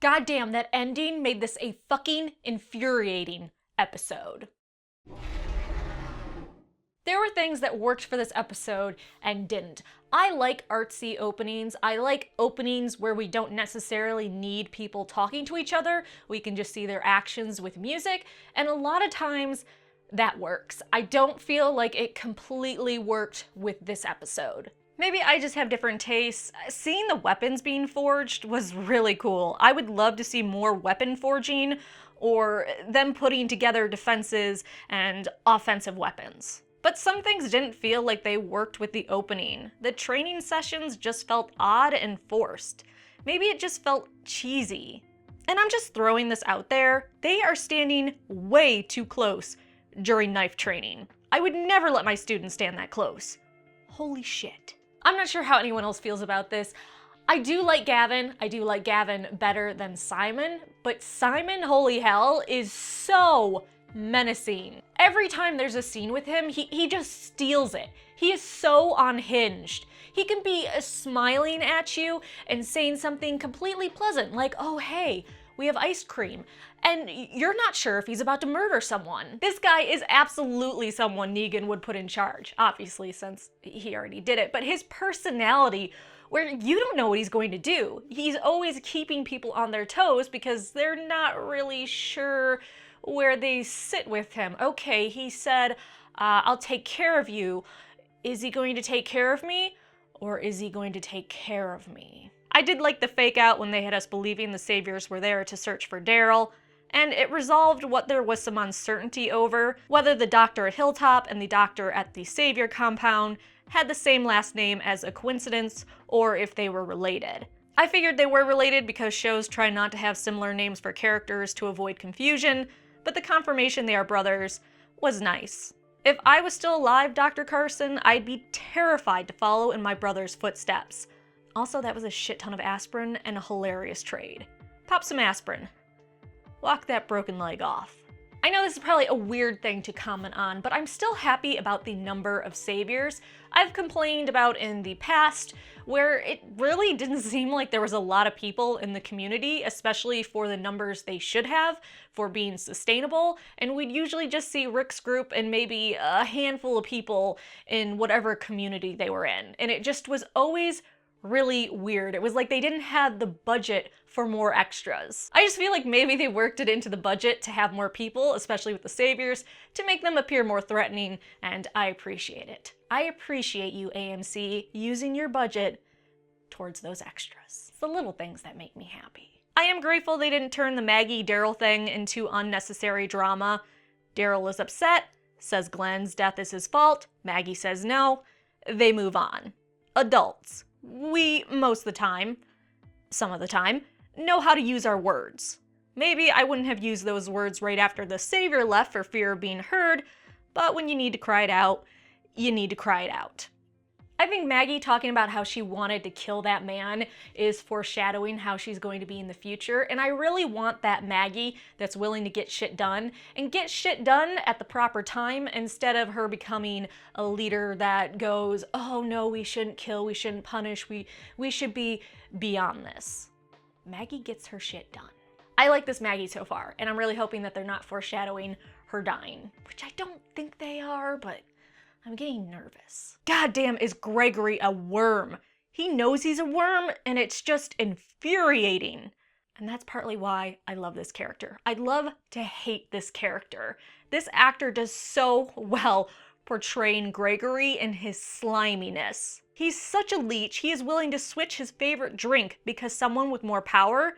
Goddamn, that ending made this a fucking infuriating episode. There were things that worked for this episode and didn't. I like artsy openings. I like openings where we don't necessarily need people talking to each other. We can just see their actions with music, and a lot of times that works. I don't feel like it completely worked with this episode. Maybe I just have different tastes. Seeing the weapons being forged was really cool. I would love to see more weapon forging or them putting together defenses and offensive weapons. But some things didn't feel like they worked with the opening. The training sessions just felt odd and forced. Maybe it just felt cheesy. And I'm just throwing this out there. They are standing way too close during knife training. I would never let my students stand that close. Holy shit. I'm not sure how anyone else feels about this. I do like Gavin. I do like Gavin better than Simon, but Simon, holy hell, is so menacing. Every time there's a scene with him, he just steals it. He is so unhinged. He can be smiling at you and saying something completely pleasant, like, oh hey, we have ice cream, and you're not sure if he's about to murder someone. This guy is absolutely someone Negan would put in charge, obviously since he already did it, but his personality, where you don't know what he's going to do. He's always keeping people on their toes because they're not really sure where they sit with him. Okay, he said, I'll take care of you. Is he going to take care of me? Or is he going to take care of me? I did like the fake out when they had us believing the saviors were there to search for Daryl, and it resolved what there was some uncertainty over, whether the doctor at Hilltop and the doctor at the savior compound had the same last name as a coincidence, or if they were related. I figured they were related because shows try not to have similar names for characters to avoid confusion, but the confirmation they are brothers was nice. If I was still alive, Dr. Carson, I'd be terrified to follow in my brother's footsteps. Also, that was a shit ton of aspirin and a hilarious trade. Pop some aspirin. Walk that broken leg off. I know this is probably a weird thing to comment on, but I'm still happy about the number of saviors. I've complained about in the past where it really didn't seem like there was a lot of people in the community, especially for the numbers they should have for being sustainable, and we'd usually just see Rick's group and maybe a handful of people in whatever community they were in, and it just was always really weird. It was like they didn't have the budget for more extras. I just feel like maybe they worked it into the budget to have more people, especially with the saviors, to make them appear more threatening, and I appreciate it. I appreciate you, AMC, using your budget towards those extras. It's the little things that make me happy. I am grateful they didn't turn the Maggie-Daryl thing into unnecessary drama. Daryl is upset, says Glenn's death is his fault, Maggie says no, they move on. Adults. We, most of the time, some of the time, know how to use our words. Maybe I wouldn't have used those words right after the savior left for fear of being heard, but when you need to cry it out, you need to cry it out. I think Maggie talking about how she wanted to kill that man is foreshadowing how she's going to be in the future, and I really want that Maggie that's willing to get shit done, and get shit done at the proper time instead of her becoming a leader that goes, oh no, we shouldn't kill, we shouldn't punish, we should be beyond this. Maggie gets her shit done. I like this Maggie so far, and I'm really hoping that they're not foreshadowing her dying, which I don't think they are, but I'm getting nervous. Goddamn, is Gregory a worm? He knows he's a worm, and it's just infuriating. And that's partly why I love this character. I'd love to hate this character. This actor does so well portraying Gregory and his sliminess. He's such a leech, he is willing to switch his favorite drink because someone with more power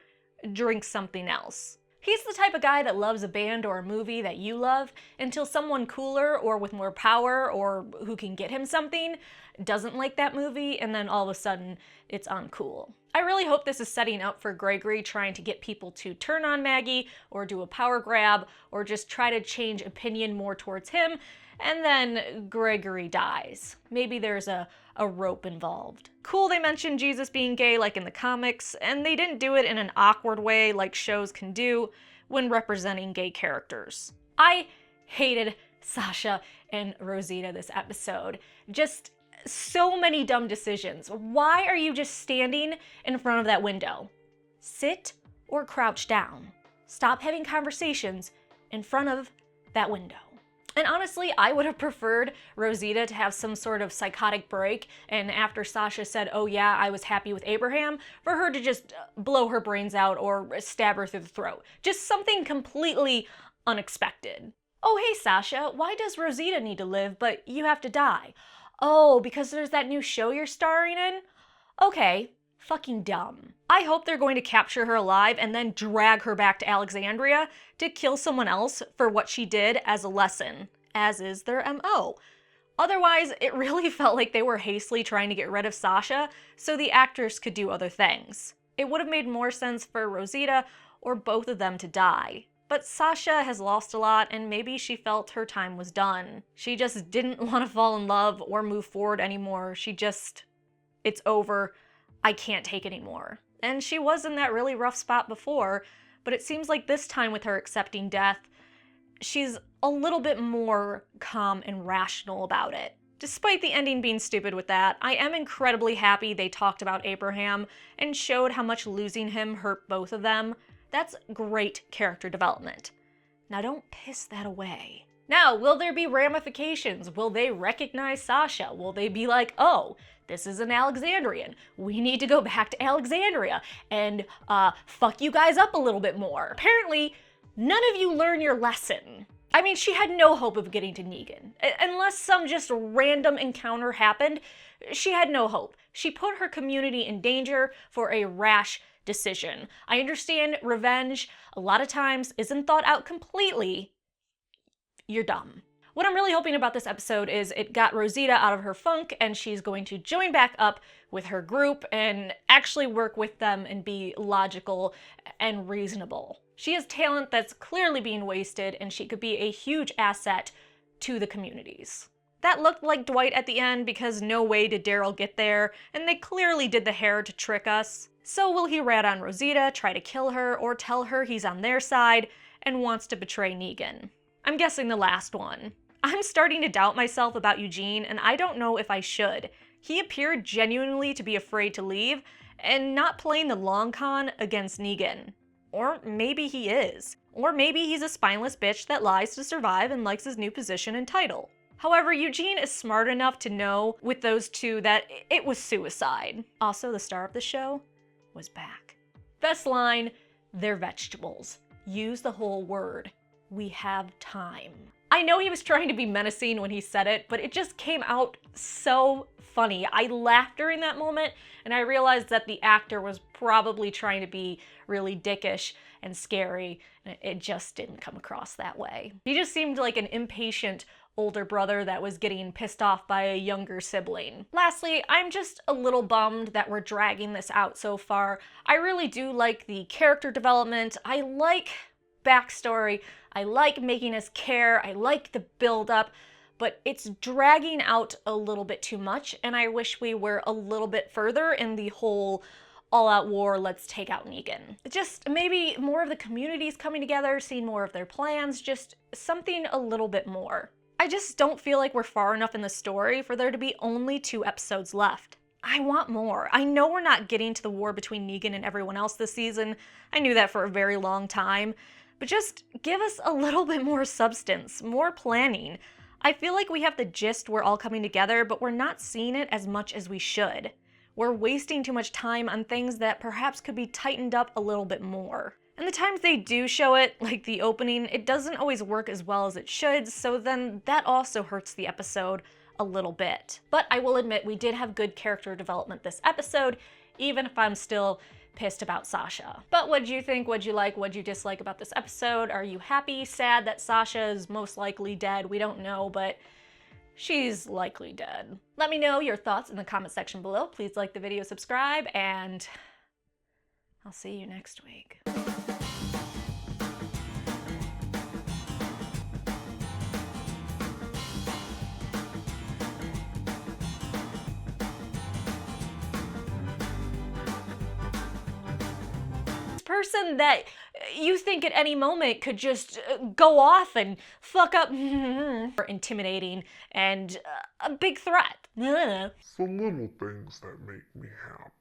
drinks something else. He's the type of guy that loves a band or a movie that you love until someone cooler or with more power or who can get him something doesn't like that movie, and then all of a sudden it's uncool. I really hope this is setting up for Gregory trying to get people to turn on Maggie or do a power grab or just try to change opinion more towards him, and then Gregory dies. Maybe there's a rope involved. Cool, they mentioned Jesus being gay like in the comics, and they didn't do it in an awkward way like shows can do when representing gay characters. I hated Sasha and Rosita this episode. Just so many dumb decisions. Why are you just standing in front of that window? Sit or crouch down. Stop having conversations in front of that window. And honestly, I would have preferred Rosita to have some sort of psychotic break, and after Sasha said, oh yeah, I was happy with Abraham, for her to just blow her brains out or stab her through the throat. Just something completely unexpected. Oh hey Sasha, why does Rosita need to live but you have to die? Oh, because there's that new show you're starring in? Okay, fucking dumb. I hope they're going to capture her alive and then drag her back to Alexandria to kill someone else for what she did as a lesson, as is their MO. Otherwise, it really felt like they were hastily trying to get rid of Sasha so the actress could do other things. It would have made more sense for Rosita or both of them to die. But Sasha has lost a lot, and maybe she felt her time was done. She just didn't want to fall in love or move forward anymore. It's over. I can't take anymore. And she was in that really rough spot before, but it seems like this time with her accepting death, she's a little bit more calm and rational about it. Despite the ending being stupid with that, I am incredibly happy they talked about Abraham and showed how much losing him hurt both of them. That's great character development. Now don't piss that away. Now, will there be ramifications? Will they recognize Sasha? Will they be like, oh, this is an Alexandrian. We need to go back to Alexandria and fuck you guys up a little bit more. Apparently, none of you learn your lesson. I mean, she had no hope of getting to Negan. Unless some just random encounter happened, she had no hope. She put her community in danger for a rash decision. I understand revenge a lot of times isn't thought out completely. You're dumb. What I'm really hoping about this episode is it got Rosita out of her funk and she's going to join back up with her group and actually work with them and be logical and reasonable. She has talent that's clearly being wasted and she could be a huge asset to the communities. That looked like Dwight at the end because no way did Daryl get there, and they clearly did the hair to trick us. So will he rat on Rosita, try to kill her, or tell her he's on their side and wants to betray Negan? I'm guessing the last one. I'm starting to doubt myself about Eugene, and I don't know if I should. He appeared genuinely to be afraid to leave, and not playing the long con against Negan. Or maybe he is. Or maybe he's a spineless bitch that lies to survive and likes his new position and title. However, Eugene is smart enough to know with those two that it was suicide. Also, the star of the show was back. Best line, they're vegetables. Use the whole word. We have time. I know he was trying to be menacing when he said it, but it just came out so funny. I laughed during that moment, and I realized that the actor was probably trying to be really dickish and scary, and it just didn't come across that way. He just seemed like an impatient older brother that was getting pissed off by a younger sibling. Lastly, I'm just a little bummed that we're dragging this out so far. I really do like the character development. I like backstory. I like making us care. I like the build-up, but it's dragging out a little bit too much, and I wish we were a little bit further in the whole all-out war, let's take out Negan. Just maybe more of the communities coming together, seeing more of their plans, just something a little bit more. I just don't feel like we're far enough in the story for there to be only 2 episodes left. I want more. I know we're not getting to the war between Negan and everyone else this season. I knew that for a very long time. But just give us a little bit more substance, more planning. I feel like we have the gist we're all coming together, but we're not seeing it as much as we should. We're wasting too much time on things that perhaps could be tightened up a little bit more. And the times they do show it, like the opening, it doesn't always work as well as it should, so then that also hurts the episode a little bit. But I will admit we did have good character development this episode, even if I'm still pissed about Sasha. But what'd you think? What'd you like? What'd you dislike about this episode? Are you happy? Sad that Sasha is most likely dead? We don't know, but she's likely dead. Let me know your thoughts in the comment section below. Please like the video, subscribe, and I'll see you next week. Person that you think at any moment could just go off and fuck up or intimidating and a big threat. The little things that make me happy.